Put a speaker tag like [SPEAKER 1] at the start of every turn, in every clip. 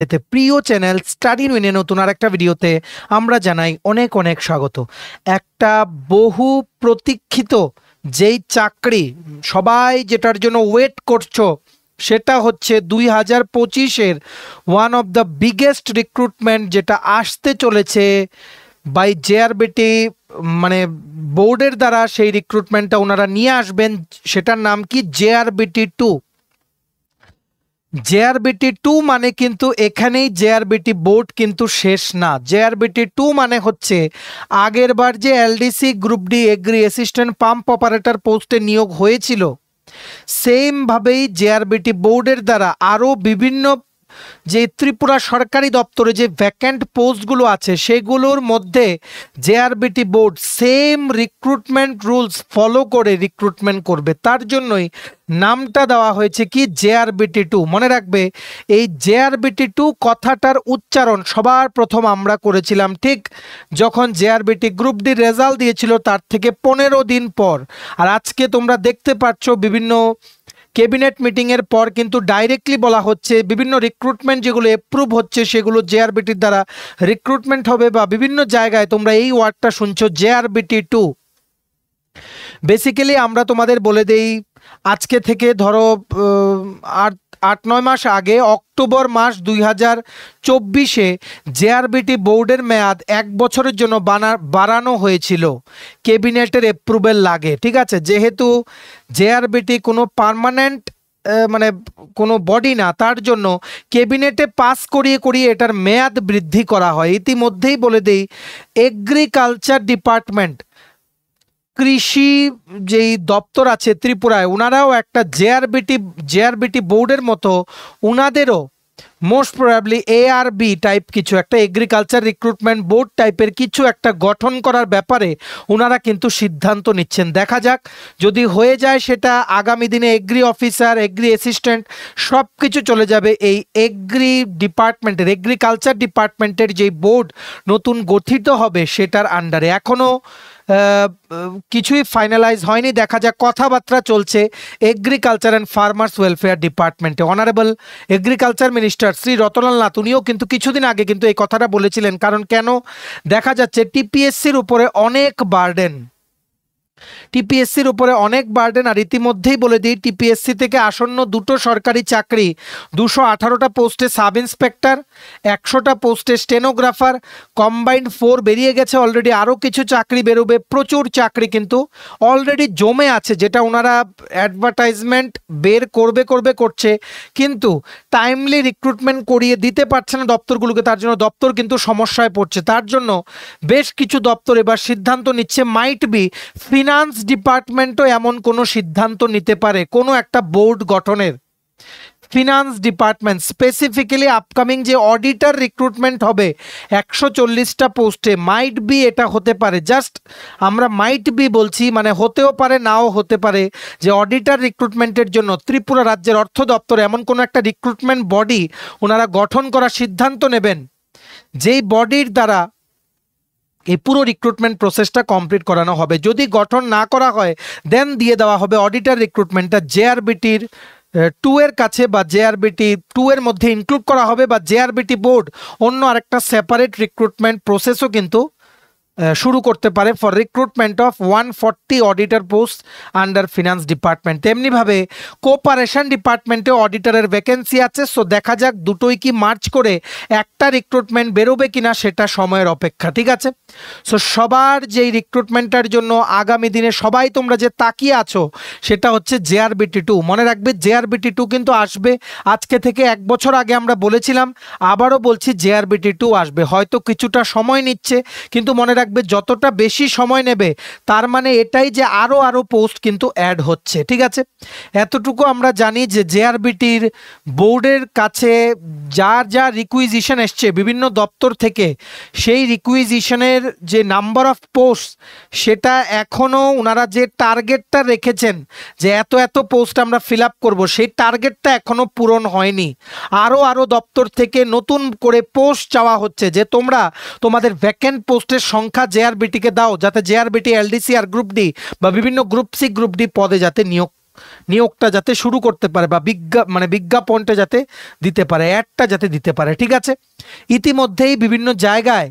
[SPEAKER 1] এতে প্রিয় channel study উইনে নতুন আর একটা ভিডিওতে আমরা জানাই অনেক অনেক স্বাগত। একটা বহু প্রতীক্ষিত যেই চাকরি সবাই যেটার জন্য ওয়েট করছো সেটা হচ্ছে 2025-এর one of the biggest recruitment যেটা আসতে চলেছে বাই জেআরবিটি, মানে বোর্ডের দ্বারা সেই রিক্রুটমেন্টটা ওনারা নিয়ে আসবেন। সেটার নাম কি? জেআরবিটি 2। জেআরবিটি 2 মানে কিন্তু এখানেই জেআরবিটি বোর্ড কিন্তু শেষ না। জেআরবিটি 2 মানে হচ্ছে আগের বার যে LDC group D agri assistant pump operator পোস্টে নিয়োগ হয়েছিল, সেম ভাবেই জেআরবিটি বোর্ডের দ্বারা আরও বিভিন্ন যে ত্রিপুরা সরকারি দপ্তরে যে ভ্যাকেন্ট পোস্টগুলো আছে সেগুলোর মধ্যে JRBT board same recruitment rules follow করে রিক্রুটমেন্ট করবে। তার জন্যই নামটা দেওয়া হয়েছে কি জেআরবিটি 2। মনে রাখবে, এই জেআরবিটি 2 কথাটার উচ্চারণ সবার প্রথম আমরা করেছিলাম ঠিক যখন জেআরবিটি গ্রুপ ডি রেজাল্ট দিয়েছিল তার থেকে 15 দিন পর। আর আজকে তোমরা দেখতে পাচ্ছ বিভিন্ন ক্যাবিনেট মিটিংয়ের পর কিন্তু ডাইরেক্টলি বলা হচ্ছে বিভিন্ন রিক্রুটমেন্ট যেগুলো অ্যাপ্রুভ হচ্ছে সেগুলো জেআরবিটির দ্বারা রিক্রুটমেন্ট হবে, বা বিভিন্ন জায়গায় তোমরা এই ওয়ার্ডটা শুনছো জেআরবিটি 2। বেসিক্যালি আমরা তোমাদের বলে দেই, আজকে থেকে ধরো 8-9 মাস আগে অক্টোবর মাস 2024-এ জেআরবিটি বোর্ডের মেয়াদ 1 বছরের জন্য বাড়ানো হয়েছিল, ক্যাবিনেটের অ্যাপ্রুভেল লাগে। ঠিক আছে, যেহেতু জেআরবিটি কোনো পার্মানেন্ট মানে কোনো বডি না, তার জন্য ক্যাবিনেটে পাস করিয়ে করিয়ে এটার মেয়াদ বৃদ্ধি করা হয়। ইতিমধ্যেই বলে দেই, এগ্রিকালচার ডিপার্টমেন্ট, কৃষি যেই দপ্তর আছে ত্রিপুরায়, ওনারাও একটা জেআরবিটি বোর্ডের মতো ওনাদেরও মোস্ট প্রবাবলি এআরবি টাইপ কিছু একটা এগ্রিকালচার রিক্রুটমেন্ট বোর্ড টাইপের কিছু একটা গঠন করার ব্যাপারে ওনারা কিন্তু সিদ্ধান্ত নিচ্ছেন। দেখা যাক, যদি হয়ে যায় সেটা আগামী দিনে এগ্রি অফিসার, এগ্রি অ্যাসিস্ট্যান্ট সব কিছু চলে যাবে এই ডিপার্টমেন্টের, এগ্রিকালচার ডিপার্টমেন্টের যেই বোর্ড নতুন গঠিত হবে সেটার আন্ডারে। এখনও কিছুই ফাইনালাইজ হয়নি, দেখা যাক, কথাবার্তা চলছে এগ্রিকালচার অ্যান্ড ফার্মার্স ওয়েলফেয়ার ডিপার্টমেন্টে। Honourable agriculture minister Shri Ratanlal Nath উনিও কিন্তু কিছুদিন আগে কিন্তু এই কথাটা বলেছিলেন। কারণ কেন? দেখা যাচ্ছে টিপিএসসির উপরে অনেক বার্ডেন, আর ইতিমধ্যেই বলে দিই, টিপিএসসি থেকে আসন্ন দুটো সরকারি চাকরি, 218টা পোস্টে সাব ইন্সপেক্টর, 100টা পোস্টে স্টেনোগ্রাফার, কম্বাইন্ড 4 বেরিয়ে গেছে অলরেডি, আরও কিছু চাকরি বেরোবে। প্রচুর চাকরি কিন্তু অলরেডি জমে আছে, যেটা ওনারা অ্যাডভার্টাইজমেন্ট বের করছে, কিন্তু টাইমলি রিক্রুটমেন্ট করিয়ে দিতে পারছে না দপ্তরগুলোকে। তার জন্য দপ্তর কিন্তু সমস্যায় পড়ছে। তার জন্য বেশ কিছু দপ্তর এবার সিদ্ধান্ত নিচ্ছে, মাইট বি ফিনান্স ডিপার্টমেন্টও এমন কোনো সিদ্ধান্ত নিতে পারে কোনো একটা বোর্ড গঠনের। ফিনান্স ডিপার্টমেন্ট স্পেসিফিক্যালি আপকামিং যে অডিটর রিক্রুটমেন্ট হবে 140টা পোস্টে, মাইট বি এটা হতে পারে, জাস্ট আমরা মাইট বি বলছি, মানে হতেও পারে নাও হতে পারে, যে অডিটর রিক্রুটমেন্টের জন্য ত্রিপুরা রাজ্যের অর্থ দপ্তর এমন কোনো একটা রিক্রুটমেন্ট বডি ওনারা গঠন করার সিদ্ধান্ত নেবেন, যেই বডির দ্বারা এই পুরো রিক্রুটমেন্ট প্রসেসটা কমপ্লিট করানো হবে। যদি গঠন না করা হয় দেন দিয়ে দেওয়া হবে অডিটর রিক্রুটমেন্টটা জেআরবিটির 2 এর কাছে, বা জেআরবিটি 2 এর মধ্যে ইনক্লুড করা হবে, বা জেআরবিটি বোর্ড অন্য আরেকটা সেপারেট রিক্রুটমেন্ট প্রসেসও কিন্তু শুরু করতে পারে for recruitment of 140 auditor post under finance department. তেমনিভাবে কোঅপারেশন ডিপার্টমেন্টে অডিটরের ভ্যাকেন্সি আছে। সো দেখা যাক দুটোই কি মার্চ করে একটা রিক্রুটমেন্ট বেরোবে কিনা, সেটা সময়ের অপেক্ষা। ঠিক আছে, সো সবার যেই রিক্রুটমেন্টের জন্য আগামী দিনে সবাই তোমরা যে তাকিয়ে আছো সেটা হচ্ছে জেআরবিটি 2। মনে রাখবে, জেআরবিটি 2 কিন্তু আসবে। আজকে থেকে 1 বছর আগে আমরা বলেছিলাম, আবারও বলছি জেআরবিটি 2 আসবে। হয়তো কিছুটা সময় নিচ্ছে, কিন্তু মনে রাখবে যতটা বেশি সময় নেবে তার মানে এটাই যে আরো পোস্ট কিন্তু অ্যাড হচ্ছে। ঠিক আছে, এতটুকু আমরা জানি যে জেআরবিটির বোর্ডের কাছে যা রিকুইজিশন এসছে বিভিন্ন দপ্তর থেকে, সেই রিকুইজিশনের যে নাম্বার অফ পোস্ট সেটা এখনও ওনারা যে টার্গেটটা রেখেছেন যে এত পোস্ট আমরা ফিল আপ করবো, সেই টার্গেটটা এখনও পূরণ হয়নি। আরও দপ্তর থেকে নতুন করে পোস্ট চাওয়া হচ্ছে যে তোমরা তোমাদের ভ্যাকেন্ট পোস্টের সংখ্যা জেআরবিটিকে দাও, যাতে জেআরবিটি, এলডিসি আর গ্রুপ ডি বা বিভিন্ন গ্রুপ সি গ্রুপ ডি পদে যাতে নিয়োগ নিয়োগটা যাতে শুরু করতে পারে বা বিজ্ঞাপনটা যাতে দিতে পারে, অ্যাডটা যাতে দিতে পারে। ঠিক আছে, ইতিমধ্যেই বিভিন্ন জায়গায়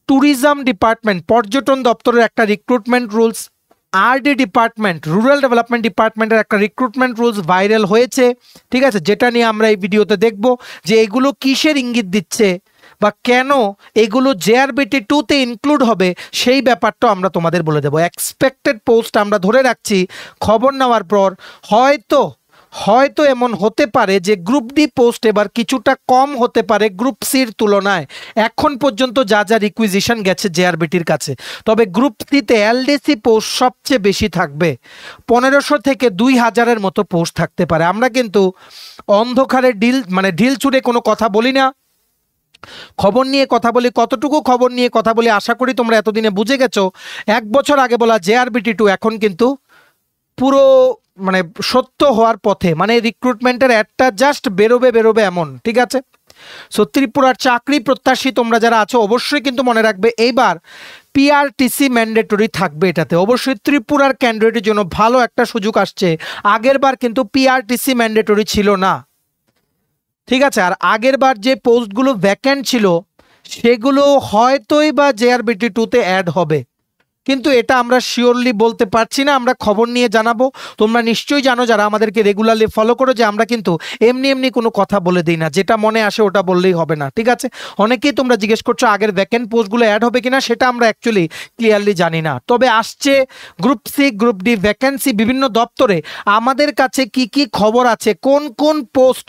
[SPEAKER 1] ট্যুরিজম ডিপার্টমেন্ট, পর্যটন দপ্তরের একটা recruitment rules, RD department, rural development ডিপার্টমেন্টের একটা রিক্রুটমেন্ট রুলস ভাইরাল হয়েছে। ঠিক আছে, যেটা নিয়ে আমরা এই ভিডিওতে দেখব যে এগুলো কিসের ইঙ্গিত দিচ্ছে বা কেন এগুলো জেআরবিটি 2-তে ইনক্লুড হবে, সেই ব্যাপারটা আমরা তোমাদের বলে দেবো। এক্সপেক্টেড পোস্ট আমরা ধরে রাখছি খবর নেওয়ার পর, হয়তো এমন হতে পারে যে গ্রুপ ডি পোস্ট এবার কিছুটা কম হতে পারে গ্রুপ সির তুলনায়, এখন পর্যন্ত যা যা রিকুইজিশন গেছে জেআরবিটির কাছে। তবে গ্রুপ সিতে এলডিসি পোস্ট সবচেয়ে বেশি থাকবে, 1500 থেকে 2000-এর মতো পোস্ট থাকতে পারে। আমরা কিন্তু অন্ধকারে ঢিল ছুঁড়ে কোনো কথা বলি না, খবর নিয়ে কথা বলি। কতটুকু খবর নিয়ে কথা বলি আশা করি তোমরা এতদিনে বুঝে গেছো। 1 বছর আগে বলা জেআরবিটি 2 এখন কিন্তু পুরো সত্য হওয়ার পথে, রিক্রুটমেন্টের অ্যাডটা জাস্ট বেরোবে এমন। ঠিক আছে, সো ত্রিপুরার চাকরি প্রত্যাশী তোমরা যারা আছো অবশ্যই কিন্তু মনে রাখবে এইবার পিআরটিসি ম্যান্ডেটরি থাকবে। এটাতে অবশ্যই ত্রিপুরার ক্যান্ডিডেটের জন্য ভালো একটা সুযোগ আসছে। আগের বার কিন্তু পিআরটিসি ম্যান্ডেটরি ছিল না। ঠিক আছে, আর আগের বার যে পোস্টগুলো ভ্যাকেন্ট ছিল সেগুলো হয়তোই বা জেআরবিটি 2-তে অ্যাড হবে, কিন্তু এটা আমরা শিওরলি বলতে পারছি না, আমরা খবর নিয়ে জানাবো। তোমরা নিশ্চয়ই জানো যারা আমাদেরকে রেগুলারলি ফলো করো যে আমরা কিন্তু এমনি কোনো কথা বলে দিই না, যেটা মনে আসে ওটা বললেই হবে না। ঠিক আছে, অনেকেই তোমরা জিজ্ঞেস করছো আগের ভ্যাকেন্ট পোস্টগুলো অ্যাড হবে কিনা, সেটা আমরা অ্যাকচুয়ালি ক্লিয়ারলি জানি না। তবে আসছে group C, group D vacancy বিভিন্ন দপ্তরে। আমাদের কাছে কি খবর আছে, কোন পোস্ট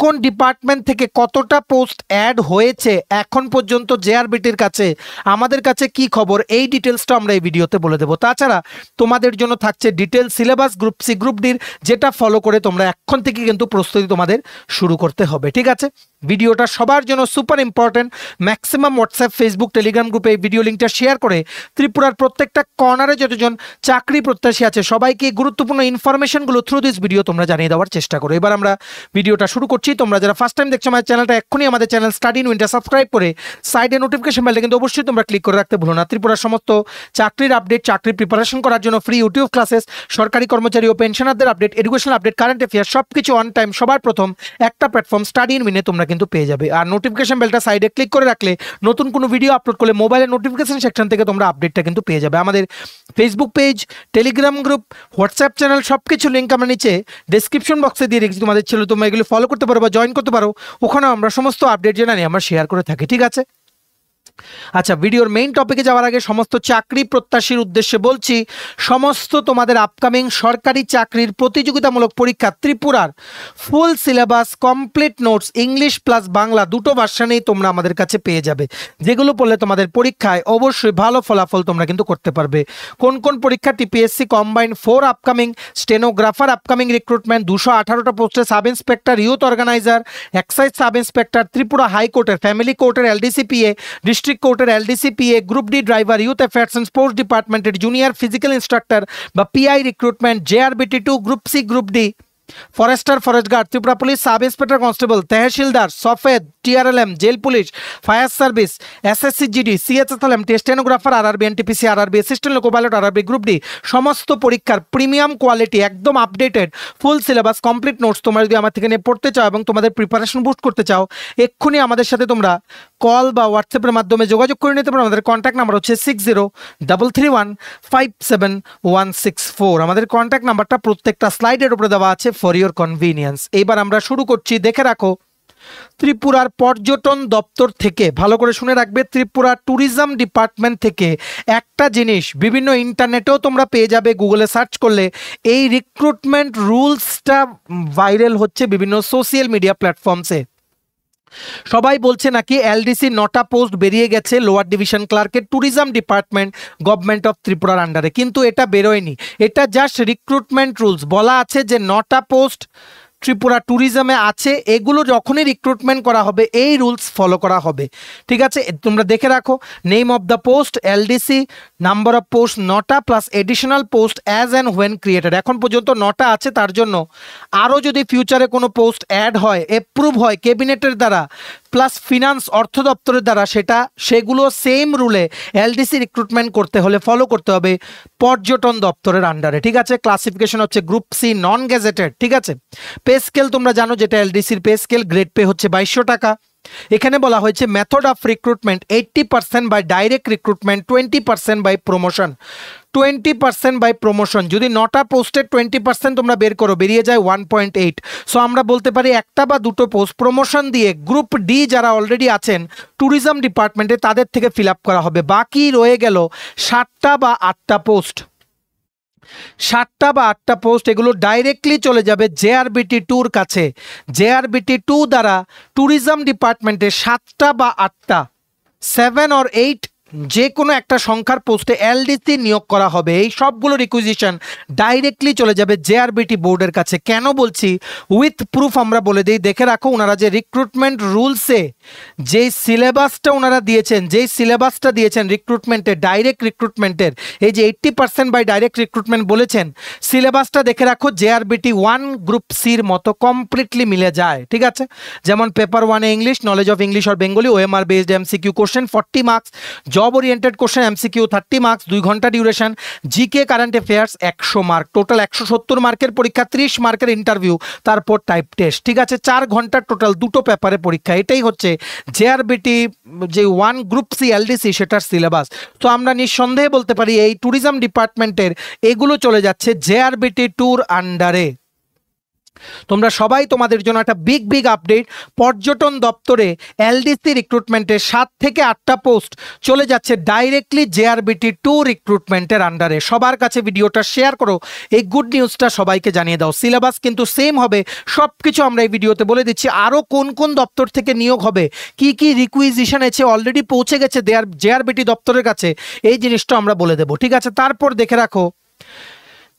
[SPEAKER 1] কোন ডিপার্টমেন্ট থেকে কতটা পোস্ট অ্যাড হয়েছে এখন পর্যন্ত জেআরবিটির কাছে, আমাদের কাছে কি খবর, এই ডিটেলসটা আমরা এই ভিডিওতে বলে দেবো। তাছাড়া তোমাদের জন্য থাকছে detail syllabus group C group ডির, যেটা ফলো করে তোমরা এখন থেকে কিন্তু প্রস্তুতি তোমাদের শুরু করতে হবে। ঠিক আছে, ভিডিওটা সবার জন্য super important. Maximum WhatsApp, Facebook, Telegram গ্রুপে এই ভিডিও লিঙ্কটা শেয়ার করে ত্রিপুরার প্রত্যেকটা কর্নারে যতজন চাকরি প্রত্যাশী আছে সবাইকে গুরুত্বপূর্ণ ইনফরমেশনগুলো থ্রু দিস ভিডিও তোমরা জানিয়ে দেওয়ার চেষ্টা করো। এবার আমরা ভিডিওটা শুরু করছি। তোমরা যারা ফার্স্ট টাইম দেখছো আমার চ্যানেলটা, এক্ষুনি আমাদের channel study in winter subscribe করে সাইডে নোটিফিকেশন বেলটা কিন্তু অবশ্যই তোমরা ক্লিক করে রাখতে ভুলো না। ত্রিপুরার সমস্ত চাকরির আপডেট, চাকরির প্রিপারেশন করার জন্য ফ্রি ইউটিউব ক্লাসেস, সরকারি কর্মচারী ও পেনশনারদের update, educational update, current affairs সবকিছু অন টাইম সবার প্রথম একটা প্ল্যাটফর্ম স্টাডি ইন উইনে তোমরা কিন্তু পেয়ে যাবে। আর নোটিফিকেশন বেলটা সাইডে ক্লিক করে রাখলে নতুন কোনো ভিডিও আপলোড করলে মোবাইলের নোটিফিকেশন সেকশন থেকে তোমরা আপডেটটা কিন্তু পেয়ে যাবে। আমাদের Facebook page, Telegram group, WhatsApp channel সবকিছু লিঙ্ক আমরা নিচে ডেসক্রিপশন বক্সে দিয়ে রেখেছি তোমাদের ছিল, তোমরা এগুলো ফলো করতে পারো বা জয়েন করতে পারো। ওখানে আমরা সমস্ত আপডেট জানি আমরা শেয়ার করে থাকি। ঠিক আছে, আচ্ছা, ভিডিওর মেইন টপিকে যাওয়ার আগে সমস্ত চাকরি প্রত্যাশীর উদ্দেশ্যে বলছি, সমস্ত তোমাদের আপকামিং সরকারি চাকরির প্রতিযোগিতামূলক পরীক্ষা ত্রিপুরার full syllabus, complete notes, English plus Bangla দুটো ভার্সনেই তোমরা আমাদের কাছে পেয়ে যাবে, যেগুলো পড়লে তোমাদের পরীক্ষায় অবশ্যই ভালো ফলাফল তোমরা কিন্তু করতে পারবে। কোন পরীক্ষা, TPSC combine 4 upcoming, stenographer upcoming recruitment, 218টা পোস্টে sub inspector, youth organizer, excise sub inspector, Tripura হাইকোর্টের ফ্যামিলি কোর্টের এলডিসিপিএ, ডিস্ট্রিক্ট কোর্টের LDCPA, group D driver, youth affairs and sports ডিপার্টমেন্টের জুনিয়র ফিজিক্যাল ইনস্ট্রাক্টর বা PI recruitment, JRBT 2, group C group D, forester, forest guard, Tripura police sub inspector constable, তহসিলদার, সফেদ, TRLM, jail police, fire service, SSC GD, CHSLM, stenographer, RRB, NTPC, RRB, assistant loco pilot, RRB group D, সমস্ত পরীক্ষার premium quality, একদম updated full syllabus, complete notes তোমরা যদি আমার থেকে নিয়ে পড়তে চাও এবং তোমাদের প্রিপারেশন বুস্ট করতে চাও, এক্ষুনি আমাদের সাথে তোমরা কল বা হোয়াটসঅ্যাপের মাধ্যমে যোগাযোগ করে নিতে পারো। আমাদের কন্ট্যাক্ট নাম্বার হচ্ছে 6033157164। আমাদের কন্ট্যাক্ট নাম্বারটা প্রত্যেকটা স্লাইডের উপরে দেওয়া আছে ফর ইওর কনভিনিয়েন্স। এইবার আমরা শুরু করছি। দেখে রাখো, ত্রিপুরার পর্যটন দপ্তর থেকে, ভালো করে শুনে রাখবে, ত্রিপুরা ট্যুরিজম ডিপার্টমেন্ট থেকে একটা জিনিস বিভিন্ন ইন্টারনেটেও তোমরা পেয়ে যাবে, গুগলে সার্চ করলে এই রিক্রুটমেন্ট রুলসটা ভাইরাল হচ্ছে বিভিন্ন সোশ্যাল মিডিয়া প্ল্যাটফর্মসে। সবাই বলছে নাকি এলডিসি 9টা পোস্ট বেরিয়ে গেছে লোয়ার ডিভিশন ক্লার্কের ট্যুরিজম ডিপার্টমেন্ট গভর্নমেন্ট অফ ত্রিপুরার আন্ডারে, কিন্তু এটা বেরোয়নি। এটা জাস্ট রিক্রুটমেন্ট রুলস, বলা আছে যে 9টা পোস্ট ত্রিপুরা ট্যুরিজমে আছে, এগুলো যখনই রিক্রুটমেন্ট করা হবে এই রুলস ফলো করা হবে। ঠিক আছে, তোমরা দেখে রাখো, name of the post LDC, number of post 9টা plus additional post as and when created. এখন পর্যন্ত 9টা আছে, তার জন্য আরও যদি ফিউচারে কোনো পোস্ট অ্যাড হয়, অ্যাপ্রুভ হয় ক্যাবিনেটের দ্বারা, প্লাস ফিনান্স অর্থ দপ্তরের দ্বারা সেগুলো সেম রুলে এলডিসি রিক্রুটমেন্ট করতে হলে ফলো করতে হবে পর্যটন দপ্তরের আন্ডারে। ঠিক আছে, ক্লাসিফিকেশন হচ্ছে গ্রুপ সি নন গেজেটেড। ঠিক আছে, পে স্কেল তোমরা জানো যেটা এলডিসির পে স্কেল, গ্রেড পে হচ্ছে 2200 টাকা। এখানে বলা হয়েছে method of recruitment 80% by direct recruitment, 20% by promotion. 20% by promotion, যদি 9টা পোস্টের 20% তোমরা বের করো, বেরিয়ে যায় 1.8। সো আমরা বলতে পারি একটা বা দুটো পোস্ট প্রমোশন দিয়ে গ্রুপ ডি যারা অলরেডি আছেন ট্যুরিজম ডিপার্টমেন্টে তাদের থেকে ফিল আপ করা হবে। বাকি রয়ে গেল 7টা বা 8টা পোস্ট। 7টা বা 8টা পোস্ট এগুলো ডাইরেক্টলি চলে যাবে জেআরবিটি 2-র কাছে। জেআরবিটি 2 দ্বারা ট্যুরিজম ডিপার্টমেন্টে 7টা বা 8টা 7 or 8 যে কোনো একটা সংখ্যার পোস্টে এলডিসি নিয়োগ করা হবে। এই সবগুলো রিকুইজিশন ডাইরেক্টলি চলে যাবে জেআরবিটি বোর্ডের কাছে। কেন বলছি উইথ প্রুফ আমরা বলে দিই, দেখে রাখো ওনারা যে রিক্রুটমেন্ট রুলসে যেই সিলেবাসটা ওনারা দিয়েছেন, রিক্রুটমেন্টের ডাইরেক্ট রিক্রুটমেন্টের, এই যে 80% বাই ডাইরেক্ট রিক্রুটমেন্ট বলেছেন, সিলেবাসটা দেখে রাখো জেআরবিটি 1 গ্রুপ সির মতো কমপ্লিটলি মিলে যায়। ঠিক আছে, যেমন পেপার 1-এ English, knowledge of English or Bengali, OMR based MCQ question 40 marks, job oriented question MCQ 30 marks, 2 ঘন্টা duration, GK current affairs 100 mark, total 170 মার্কের পরীক্ষা, 30 মার্কের ইন্টারভিউ, তারপর টাইপ টেস্ট। ঠিক আছে, 4 ঘন্টা টোটাল, 2টো পেপারে পরীক্ষা। এটাই হচ্ছে জেআরবিটি যে 1 গ্রুপ সি এলডিসি সেটার সিলেবাস। তো আমরা নিঃসন্দেহে বলতে পারি এই ট্যুরিজম ডিপার্টমেন্টের এগুলো চলে যাচ্ছে জেআরবিটি 2-র আন্ডারে। তোমরা সবাই, তোমাদের জন্য একটা বিগ আপডেট, পর্যটন দপ্তরে এলডিসি রিক্রুটমেন্টের 7 থেকে 8টা পোস্ট চলে যাচ্ছে ডাইরেক্টলি জেআরবিটি 2 রিক্রুটমেন্টের আন্ডারে। সবার কাছে ভিডিওটা শেয়ার করো, এই গুড নিউজটা সবাইকে জানিয়ে দাও। সিলেবাস কিন্তু সেম হবে, সব কিছু আমরা এই ভিডিওতে বলে দিচ্ছি। আরও কোন কোন দপ্তর থেকে নিয়োগ হবে, কি কি রিকুইজিশন আছে, অলরেডি পৌঁছে গেছে জেআরবিটি দপ্তরের কাছে, এই জিনিসটা আমরা বলে দেবো। ঠিক আছে, তারপর দেখে রাখো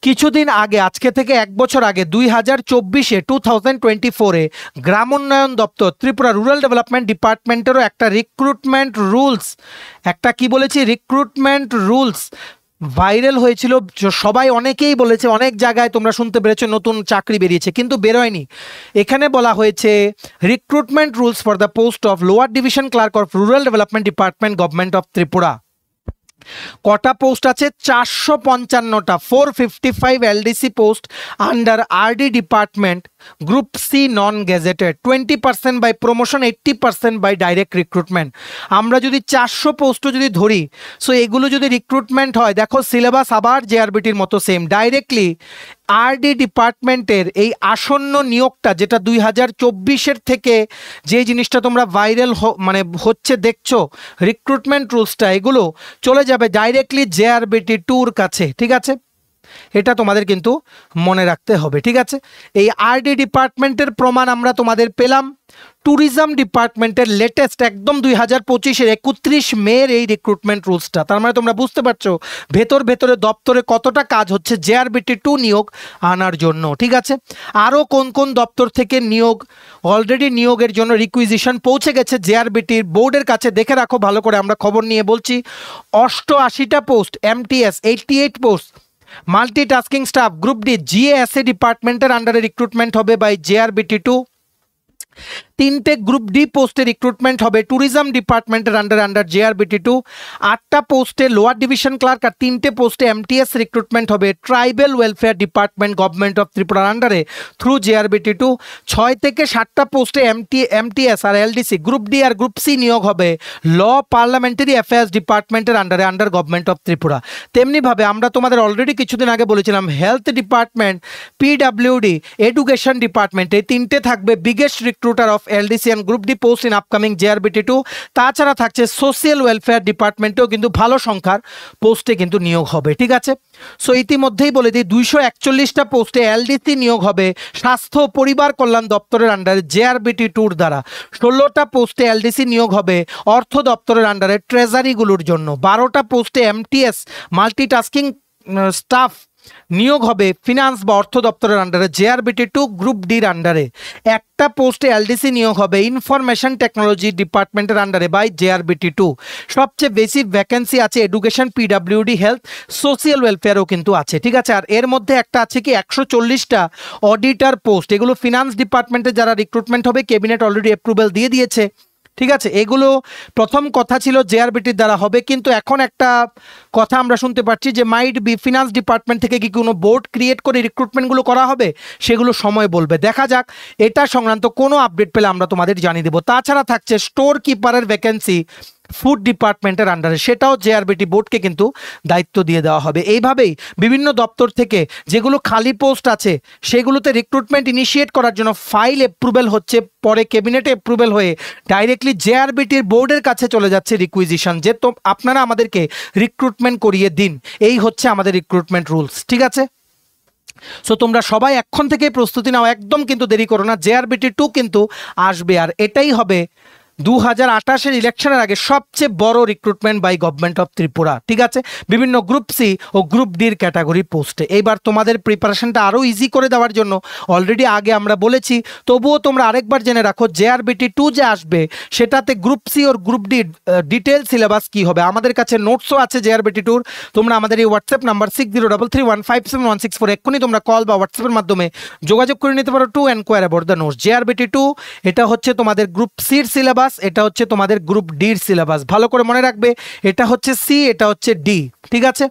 [SPEAKER 1] কিছুদিন আগে, আজকে থেকে 1 বছর আগে 2024-এ গ্রামোন্নয়ন দপ্তর ত্রিপুরা রুরাল ডেভেলপমেন্ট ডিপার্টমেন্টেরও একটা recruitment rules, recruitment rules viral হয়েছিল। সবাই অনেকেই বলেছে, অনেক জায়গায় তোমরা শুনতে পেরেছো নতুন চাকরি বেরিয়েছে, কিন্তু বেরোয়নি। এখানে বলা হয়েছে recruitment rules for the post of lower division clerk of rural development department government of Tripura. কটা পোস্ট আছে? 455টা, 455 LDC post under RD department, group C non gazetted, 20% by promotion, 80% by direct recruitment. আমরা যদি 400 পোস্টও যদি ধরি, সো এগুলো যদি recruitment হয়, দেখো সিলেবাস আবার জেআরবিটির মতো সেম। ডাইরেক্টলি আরডি ডিপার্টমেন্টের এই আসন্ন নিয়োগটা, যেটা 2024-এর থেকে যে জিনিসটা তোমরা ভাইরাল হচ্ছে দেখছো, রিক্রুটমেন্ট রুলসটা, এগুলো চলে যাবে ডাইরেক্টলি জেআরবিটি 2-র কাছে। ঠিক আছে, এটা তোমাদের কিন্তু মনে রাখতে হবে। ঠিক আছে, এই আরডি ডিপার্টমেন্টের প্রমাণ আমরা তোমাদের পেলাম। ট্যুরিজম ডিপার্টমেন্টের লেটেস্ট একদম 2025-এর 31 মের এই রিক্রুটমেন্ট রুলসটা। তার মানে তোমরা বুঝতে পারছো ভেতরে দপ্তরে কতটা কাজ হচ্ছে জেআরবিটি 2 নিয়োগ আনার জন্য। ঠিক আছে, আরও কোন কোন দপ্তর থেকে নিয়োগ, অলরেডি নিয়োগের জন্য রিকুইজিশন পৌঁছে গেছে জেআরবিটির বোর্ডের কাছে, দেখে রাখো ভালো করে, আমরা খবর নিয়ে বলছি। 88টা post MTS, 88 post multitasking staff group D GSA ডিপার্টমেন্টের আন্ডারে রিক্রুটমেন্ট হবে বাই জেআরবিটি 2। 3টে গ্রুপ ডি পোস্টে রিক্রুটমেন্ট হবে ট্যুরিজম ডিপার্টমেন্টের আন্ডার জেআরবিটি 2। 8টা পোস্টে লোয়ার ডিভিশন ক্লার্ক আর 3টে পোস্টে এমটিএস রিক্রুটমেন্ট হবে tribal welfare department government of ত্রিপুরার আন্ডারে থ্রু জেআরবিটি 2। 6 থেকে 7টা পোস্টে এমটিএস আর এলডিসি গ্রুপ ডি আর গ্রুপ সি নিয়োগ হবে ল পার্লামেন্টারি অ্যাফেয়ার্স ডিপার্টমেন্টের আন্ডার গভর্নমেন্ট অফ ত্রিপুরা। তেমনিভাবে আমরা তোমাদের অলরেডি কিছুদিন আগে বলেছিলাম health department, PWD, education department, এই 3টে থাকবে biggest recruiter of LDC and group D post in upcoming JRBT 2। তাছাড়া থাকছে সোশিয়াল ওয়েলফেয়ার ডিপার্টমেন্টেও কিন্তু ভালো সংখ্যার পোস্টে কিন্তু নিয়োগ হবে। ঠিক আছে, সো ইতিমধ্যেই বলে দিই 241টা পোস্টে এলডিসি নিয়োগ হবে স্বাস্থ্য ও পরিবার কল্যাণ দপ্তরের আন্ডারে জেআরবিটি 2-র দ্বারা। 16টা পোস্টে এলডিসি নিয়োগ হবে অর্থ দপ্তরের আন্ডারে ট্রেজারিগুলোর জন্য। 12টা পোস্টে এমটিএস মাল্টিটাস্কিং স্টাফ নিয়োগ হবে ফিনান্স বা অর্থ দপ্তরের আন্ডারে জেআরবিটি 2 গ্রুপ ডির আন্ডারে। একটা পোস্টে এলডিসি নিয়োগ হবে ইনফরমেশন টেকনোলজি ডিপার্টমেন্টের আন্ডারে বাই জেআরবিটি 2। সবচেয়ে বেশি ভ্যাকেন্সি আছে এডুকেশন, পিডাব্লিউডি, হেলথ, সোশিয়াল ওয়েলফেয়ারও কিন্তু আছে। ঠিক আছে, আর এর মধ্যে একটা আছে কি 140টা অডিটর পোস্ট, এগুলো ফিনান্স ডিপার্টমেন্টে যারা রিক্রুটমেন্ট হবে, ক্যাবিনেট অলরেডি অ্যাপ্রুভাল দিয়ে দিয়েছে। ঠিক আছে, এগুলো প্রথম কথা ছিল জেআরবিটির দ্বারা হবে, কিন্তু এখন একটা কথা আমরা শুনতে পাচ্ছি যে মাইট বি ফিনান্স ডিপার্টমেন্ট থেকে কি কোনো বোর্ড ক্রিয়েট করে রিক্রুটমেন্টগুলো করা হবে, সেগুলো সময় বলবে, দেখা যাক। এটা সংক্রান্ত কোনো আপডেট পেলে আমরা তোমাদের জানিয়ে দেবো। তাছাড়া থাকছে স্টোর কিপারের ভ্যাকেন্সি ফুড ডিপার্টমেন্টের আন্ডারে, সেটাও জেআরবিটি বোর্ডকে কিন্তু দায়িত্ব দিয়ে দেওয়া হবে। এইভাবেই বিভিন্ন দপ্তর থেকে যেগুলো খালি পোস্ট আছে সেগুলোতে রিক্রুটমেন্ট ইনিশিয়েট করার জন্য ফাইল অ্যাপ্রুভেল হচ্ছে, পরে ক্যাবিনেটে অ্যাপ্রুভেল হয়ে ডাইরেক্টলি জেআরবিটির বোর্ডের কাছে চলে যাচ্ছে রিকুইজিশন, যে তো আপনারা আমাদেরকে রিক্রুটমেন্ট করিয়ে দিন। এই হচ্ছে আমাদের রিক্রুটমেন্ট রুলস, ঠিক আছে। সো তোমরা সবাই এখন থেকে প্রস্তুতি নাও, একদম কিন্তু দেরি করো না, জেআরবিটি 2 কিন্তু আসবে, আর এটাই হবে 2028 ইলেকশনের আগে সবচেয়ে বড় recruitment by government of Tripura, ঠিক আছে, বিভিন্ন গ্রুপ সি ও গ্রুপ ডির ক্যাটাগরি পোস্টে। এইবার তোমাদের প্রিপারেশনটা আরও ইজি করে দেওয়ার জন্য অলরেডি আগে আমরা বলেছি, তবুও তোমরা আরেকবার জেনে রাখো, জেআরবিটি 2 যে আসবে সেটাতে গ্রুপ সি ওর গ্রুপ ডি ডিটেল সিলেবাস কী হবে। আমাদের কাছে নোটসও আছে জেআরবিটি 2। তোমরা আমাদের এই হোয়াটসঅ্যাপ নাম্বার 6033157164 এক্ষুনি তোমরা কল বা হোয়াটসঅ্যাপের মাধ্যমে যোগাযোগ করে নিতে পারো two enquire about the notes. JRBT 2 এটা হচ্ছে তোমাদের গ্রুপ সির সিলেবাস, এটা হচ্ছে তোমাদের গ্রুপ ডির সিলেবাস, ভালো করে মনে রাখবে, এটা হচ্ছে সি, এটা হচ্ছে ডি, ঠিক আছে।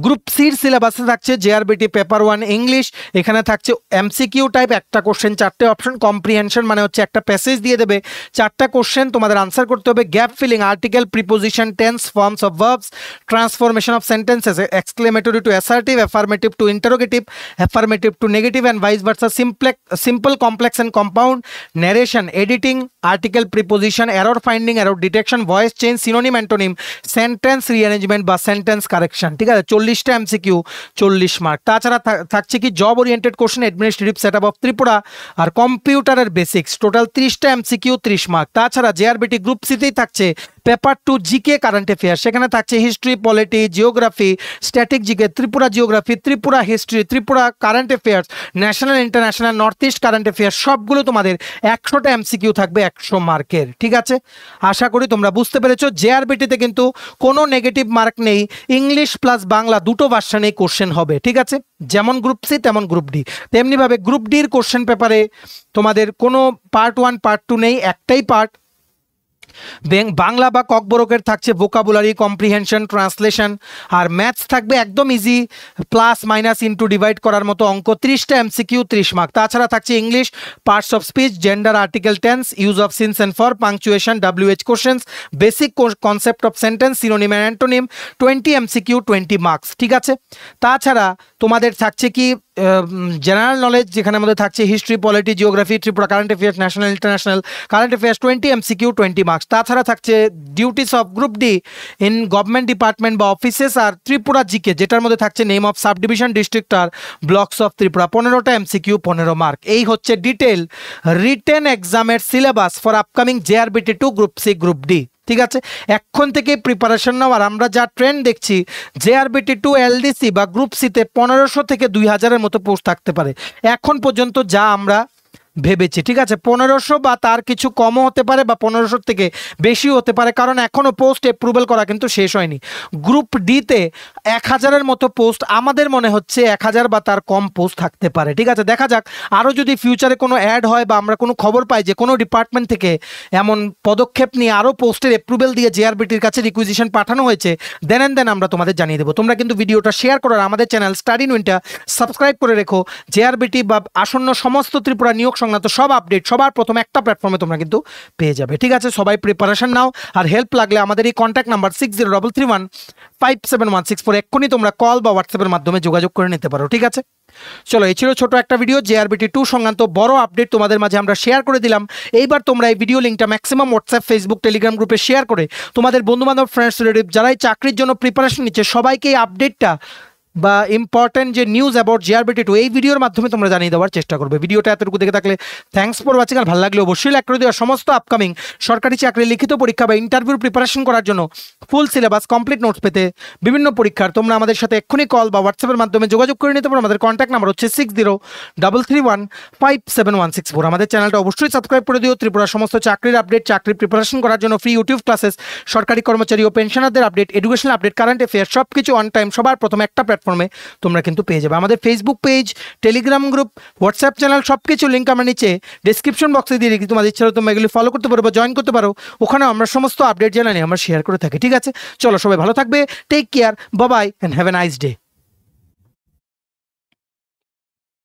[SPEAKER 1] গ্রুপ সির সিলেবাসে থাকছে জেআরবিটি পেপার 1 ইংলিশ, এখানে থাকছে এমসিকিউ টাইপ, একটা কোশ্চেন 4টে অপশন, কম্প্রিহেনশন মানে হচ্ছে একটা প্যাসেজ দিয়ে দেবে, 4টা কোশ্চেন তোমাদের আনসার করতে হবে, gap filling, article, preposition, tense, forms of verbs, transformation of sentences, exclamatory to assertive, affirmative to interrogative, affirmative to negative and vice versa, simple, complex and compound, narration, editing, article, preposition, error finding, error detection, voice change, synonym, antonym, sentence rearrangement বা sentence correction, ঠিক আছে। 40টা MCQ, 40 mark. তাছাড়া থাকছে কি job oriented question, administrative setup of Tripura আর কম্পিউটারের basics, total 30টা এমসিকিউ, 30 মার্ক। তাছাড়া জেআরবিটি গ্রুপ সিতেই থাকছে পেপার 2 জিকে কারেন্ট অ্যাফেয়ার্স, সেখানে থাকছে history, polity, geography, static GK, Tripura geography, Tripura history, Tripura current affairs, national international, north east current affairs, সবগুলো তোমাদের 100টা MCQ থাকবে 100 মার্কের, ঠিক আছে। আশা করি তোমরা বুঝতে পেরেছো, জেআরবিটিতে কিন্তু কোনো নেগেটিভ মার্ক নেই, ইংলিশ প্লাস বাংলা দুটো ভার্সনেই কোশ্চেন হবে, ঠিক আছে, যেমন গ্রুপ সি তেমন গ্রুপ ডি। তেমনিভাবে গ্রুপ ডির কোশ্চেন পেপারে তোমাদের কোনো পার্ট 1 পার্ট 2 নেই, একটাই পার্ট, বাংলা বা ককবরকের থাকছে ভোকাবুলারি, কম্প্রিহেনশন, ট্রান্সলেশন, আর ম্যাথস থাকবে একদম easy, plus minus into divide করার মতো অঙ্ক, 30টা এমসিকিউ, 30 মার্ক। তাছাড়া থাকছে English, parts of speech, gender, article, tense, use of since and for, punctuation, WH questions, basic concept of sentence, synonym and antonym, 20 MCQ, 20 marks, ঠিক আছে। তাছাড়া তোমাদের থাকছে কি জেনারেল নলেজ, যেখানে আমাদের থাকছে history, polity, geography, Tripura current affairs, national international current affairs, 20 MCQ, 20 marks. তাছাড়া থাকছে duties of group D in government department বা অফিসেস, আর ত্রিপুরা জিকে, যেটার মধ্যে থাকছে name of sub division, district আর ব্লকস অফ ত্রিপুরা, 15টা এমসিকিউ, 15 মার্ক। এই হচ্ছে ডিটেল রিটেন এক্সামের syllabus for upcoming JRBT 2 group C group D, ঠিক আছে। এখন থেকে প্রিপারেশন নাও, আর আমরা যা ট্রেন্ড দেখছি জেআরবিটি 2 এলডিসি বা গ্রুপ সিতে 1500 থেকে 2000-এর মতো পোস্ট থাকতে পারে এখন পর্যন্ত, যা আমরা ভেবেছি, ঠিক আছে। 1500 বা তার কিছু কমও হতে পারে বা 1500 থেকে বেশিও হতে পারে, কারণ এখনও পোস্ট অ্যাপ্রুভাল করা কিন্তু শেষ হয়নি। গ্রুপ ডিতে 1000-এর মতো পোস্ট, আমাদের মনে হচ্ছে 1000 বা তার কম পোস্ট থাকতে পারে, ঠিক আছে। দেখা যাক আরও যদি ফিউচারে কোনো অ্যাড হয় বা আমরা কোনো খবর পাই যে কোনো ডিপার্টমেন্ট থেকে এমন পদক্ষেপ নিয়ে আরও পোস্টের অ্যাপ্রুভাল দিয়ে জেআরবিটির কাছে রিকুইজিশন পাঠানো হয়েছে, দেন আমরা তোমাদের জানিয়ে দেবো। তোমরা কিন্তু ভিডিওটা শেয়ার করার আমাদের চ্যানেল স্টাডি ইনউইনটা সাবস্ক্রাইব করে রেখো, জেআরবিটি বা আসন্ন সমস্ত ত্রিপুরা নিয়োগ সংক্রান্ত সব আপডেট সবার প্রথম একটা প্ল্যাটফর্মে তোমরা কিন্তু পেয়ে যাবে, ঠিক আছে। সবাই প্রিপারেশন নাও, আর হেল্প লাগলে আমাদের এই কন্ট্যাক্ট নাম্বার 6033157164 এক্ষুনি তোমরা কল বা হোয়াটসঅ্যাপের মাধ্যমে যোগাযোগ করে নিতে পারো, ঠিক আছে। চলো, এই ছিল ছোট একটা ভিডিও, জেআরবিটি 2 সংক্রান্ত বড় আপডেট তোমাদের মাঝে আমরা শেয়ার করে দিলাম। এইবার তোমরা এই ভিডিও লিঙ্কটা ম্যাক্সিমাম হোয়াটসঅ্যাপ, ফেসবুক, টেলিগ্রাম গ্রুপে শেয়ার করে তোমাদের বন্ধুবান্ধব, ফ্রেন্ডস, রিলেটিভ যারাই চাকরির জন্য প্রিপারেশন নিচ্ছে সবাইকে এই আপডেটটা বা ইম্পর্টেন্ট যে নিউজ অ্যাবাউট জেআরবিটি 2 এই ভিডিওর মাধ্যমে তোমরা জানিয়ে দেওয়ার চেষ্টা করবে। ভিডিওটা এতটুকু দেখে থাকলে থ্যাঙ্কস ফর ওয়াচিং, আর ভালো লাগলে অবশ্যই লাইক করে দিও। সমস্ত আপকামিং সরকারি চাকরি, লিখিত পরীক্ষা বা ইন্টারভিউর প্রিপারেশন করার জন্য ফুল সিলেবাস, কমপ্লিট নোটস পেতে বিভিন্ন পরীক্ষার তোমরা আমাদের সাথে এক্ষুনি কল বা হোয়াটসঅ্যাপের মাধ্যমে যোগাযোগ করে নিতে পারো। আমাদের কন্ট্যাক্ট নাম্বার হচ্ছে 6033157164। আমাদের চ্যানেলটা অবশ্যই সাবস্ক্রাইব করে দিও। ত্রিপুরার সমস্ত চাকরির আপডেট, চাকরির প্রিপারেশন করার জন্য ফ্রি ইউটিউব ক্লাসেস, সরকারি কর্মচারী ও পেনশনারদের update, educational update, current affairs, সব কিছু অন টাইম সবার প্রথম একটা প্ল্যাটফর্ম প্ল্যাটফর্মে তোমরা কিন্তু পেয়ে যাবে। আমাদের Facebook page, Telegram group, WhatsApp channel সব কিছু লিঙ্ক আমরা নিচে ডিসক্রিপশন বক্সে দিয়ে রেখেছি। তোমাদের ইচ্ছা হলে তোমরা এগুলি ফলো করতে পারো বা জয়েন করতে পারো, ওখানে আমরা সমস্ত আপডেট জানানি আমরা শেয়ার করে থাকি। ঠিক আছে, চলো সবাই ভালো থাকবে, take care, bye bye and have a nice day.